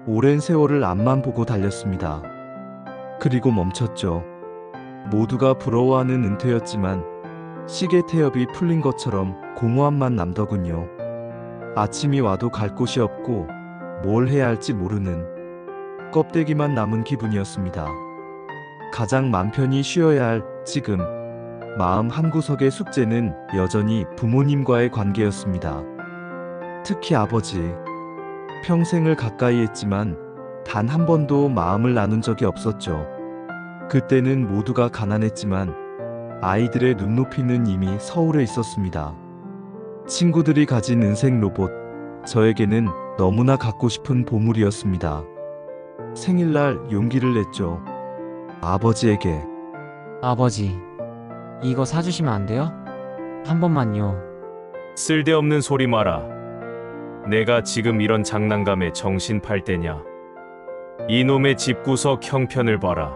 오랜 세월을 앞만 보고 달렸습니다. 그리고 멈췄죠. 모두가 부러워하는 은퇴였지만 시계 태엽이 풀린 것처럼 공허함만 남더군요. 아침이 와도 갈 곳이 없고 뭘 해야 할지 모르는 껍데기만 남은 기분이었습니다. 가장 맘 편히 쉬어야 할 지금, 마음 한구석의 숙제는 여전히 부모님과의 관계였습니다. 특히 아버지. 평생을 가까이 했지만 단 한 번도 마음을 나눈 적이 없었죠. 그때는 모두가 가난했지만 아이들의 눈높이는 이미 서울에 있었습니다. 친구들이 가진 은색 로봇, 저에게는 너무나 갖고 싶은 보물이었습니다. 생일날 용기를 냈죠. 아버지에게. 아버지, 이거 사주시면 안 돼요? 한 번만요. 쓸데없는 소리 마라. 내가 지금 이런 장난감에 정신 팔 때냐? 이놈의 집구석 형편을 봐라.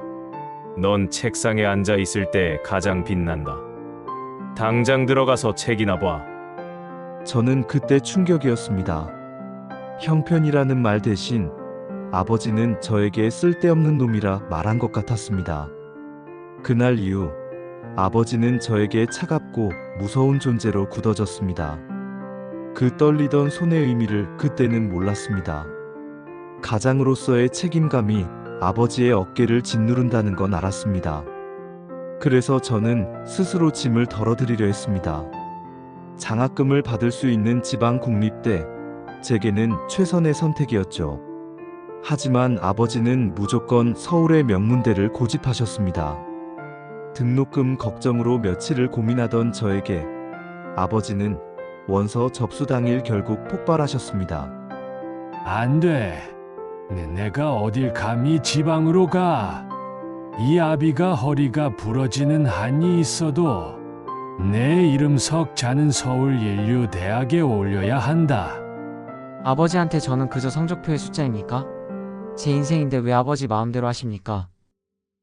넌 책상에 앉아 있을 때 가장 빛난다. 당장 들어가서 책이나 봐. 저는 그때 충격이었습니다. 형편이라는 말 대신 아버지는 저에게 쓸데없는 놈이라 말한 것 같았습니다. 그날 이후 아버지는 저에게 차갑고 무서운 존재로 굳어졌습니다. 그 떨리던 손의 의미를 그때는 몰랐습니다. 가장으로서의 책임감이 아버지의 어깨를 짓누른다는 건 알았습니다. 그래서 저는 스스로 짐을 덜어드리려 했습니다. 장학금을 받을 수 있는 지방 국립대, 제게는 최선의 선택이었죠. 하지만 아버지는 무조건 서울의 명문대를 고집하셨습니다. 등록금 걱정으로 며칠을 고민하던 저에게 아버지는 원서 접수 당일 결국 폭발하셨습니다. 안 돼. 내가 어딜 감히 지방으로 가. 이 아비가 허리가 부러지는 한이 있어도 내 이름 석자는 서울인류대학에 올려야 한다. 아버지한테 저는 그저 성적표의 숫자입니까? 제 인생인데 왜 아버지 마음대로 하십니까?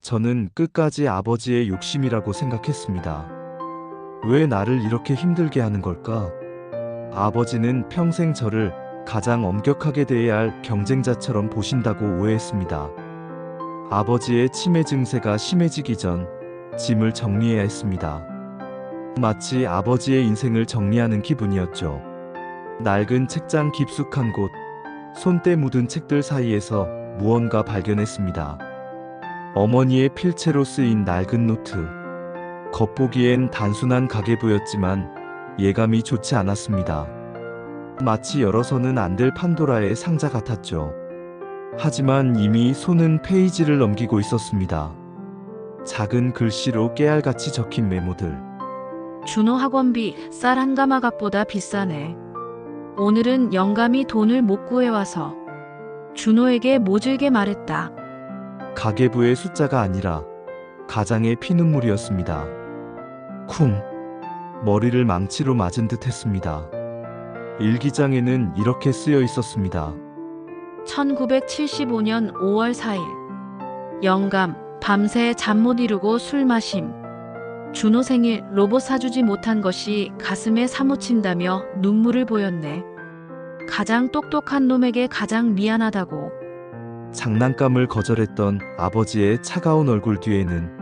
저는 끝까지 아버지의 욕심이라고 생각했습니다. 왜 나를 이렇게 힘들게 하는 걸까? 아버지는 평생 저를 가장 엄격하게 대해야 할 경쟁자처럼 보신다고 오해했습니다. 아버지의 치매 증세가 심해지기 전 짐을 정리해야 했습니다. 마치 아버지의 인생을 정리하는 기분이었죠. 낡은 책장 깊숙한 곳, 손때 묻은 책들 사이에서 무언가 발견했습니다. 어머니의 필체로 쓰인 낡은 노트. 겉보기엔 단순한 가계부였지만 예감이 좋지 않았습니다. 마치 열어서는 안 될 판도라의 상자 같았죠. 하지만 이미 손은 페이지를 넘기고 있었습니다. 작은 글씨로 깨알같이 적힌 메모들. 준호 학원비 쌀 한 가마값보다 비싸네. 오늘은 영감이 돈을 못 구해와서 준호에게 모질게 말했다. 가계부의 숫자가 아니라 가장의 피눈물이었습니다. 쿵. 머리를 망치로 맞은 듯 했습니다. 일기장에는 이렇게 쓰여 있었습니다. 1975년 5월 4일. 영감, 밤새 잠 못 이루고 술 마심. 준호 생일 로봇 사주지 못한 것이 가슴에 사무친다며 눈물을 보였네. 가장 똑똑한 놈에게 가장 미안하다고. 장난감을 거절했던 아버지의 차가운 얼굴 뒤에는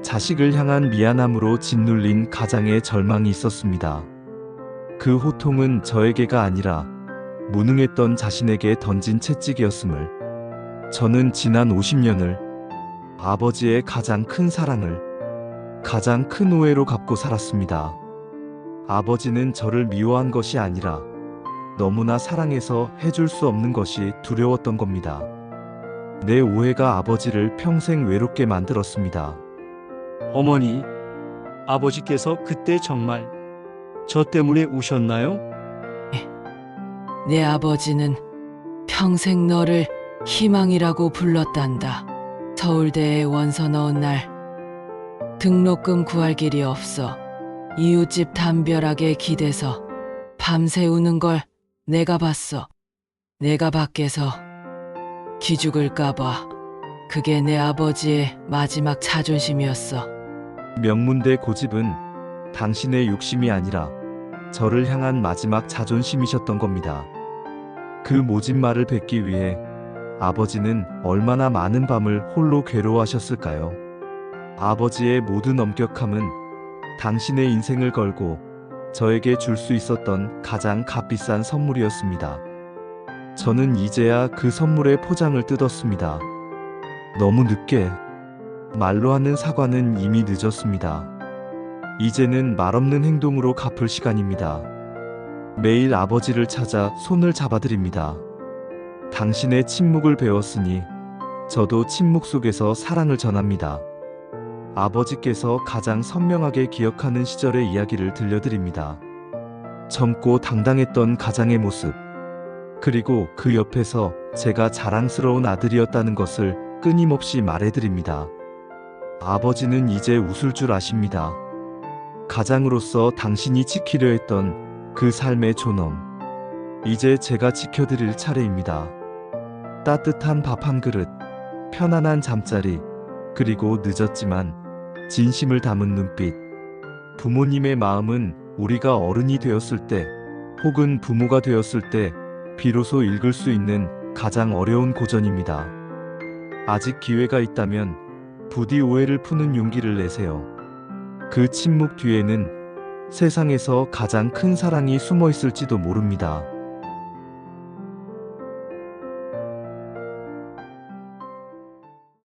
자식을 향한 미안함으로 짓눌린 가장의 절망이 있었습니다. 그 호통은 저에게가 아니라 무능했던 자신에게 던진 채찍이었음을, 저는 지난 50년을 아버지의 가장 큰 사랑을 가장 큰 오해로 갚고 살았습니다. 아버지는 저를 미워한 것이 아니라 너무나 사랑해서 해줄 수 없는 것이 두려웠던 겁니다. 내 오해가 아버지를 평생 외롭게 만들었습니다. 어머니, 아버지께서 그때 정말 저 때문에 우셨나요? 내 아버지는 평생 너를 희망이라고 불렀단다. 서울대에 원서 넣은 날 등록금 구할 길이 없어 이웃집 담벼락에 기대서 밤새 우는 걸 내가 봤어. 내가 밖에서 기죽을까봐. 그게 내 아버지의 마지막 자존심이었어. 명문대 고집은 당신의 욕심이 아니라 저를 향한 마지막 자존심이셨던 겁니다. 그 모진 말을 뱉기 위해 아버지는 얼마나 많은 밤을 홀로 괴로워하셨을까요? 아버지의 모든 엄격함은 당신의 인생을 걸고 저에게 줄 수 있었던 가장 값비싼 선물이었습니다. 저는 이제야 그 선물의 포장을 뜯었습니다. 너무 늦게. 말로 하는 사과는 이미 늦었습니다. 이제는 말없는 행동으로 갚을 시간입니다. 매일 아버지를 찾아 손을 잡아드립니다. 당신의 침묵을 배웠으니 저도 침묵 속에서 사랑을 전합니다. 아버지께서 가장 선명하게 기억하는 시절의 이야기를 들려드립니다. 젊고 당당했던 가장의 모습, 그리고 그 옆에서 제가 자랑스러운 아들이었다는 것을 끊임없이 말해드립니다. 아버지는 이제 웃을 줄 아십니다. 가장으로서 당신이 지키려 했던 그 삶의 존엄, 이제 제가 지켜드릴 차례입니다. 따뜻한 밥 한 그릇, 편안한 잠자리, 그리고 늦었지만 진심을 담은 눈빛. 부모님의 마음은 우리가 어른이 되었을 때, 혹은 부모가 되었을 때 비로소 읽을 수 있는 가장 어려운 고전입니다. 아직 기회가 있다면 부디 오해를 푸는 용기를 내세요. 그 침묵 뒤에는 세상에서 가장 큰 사랑이 숨어 있을지도 모릅니다.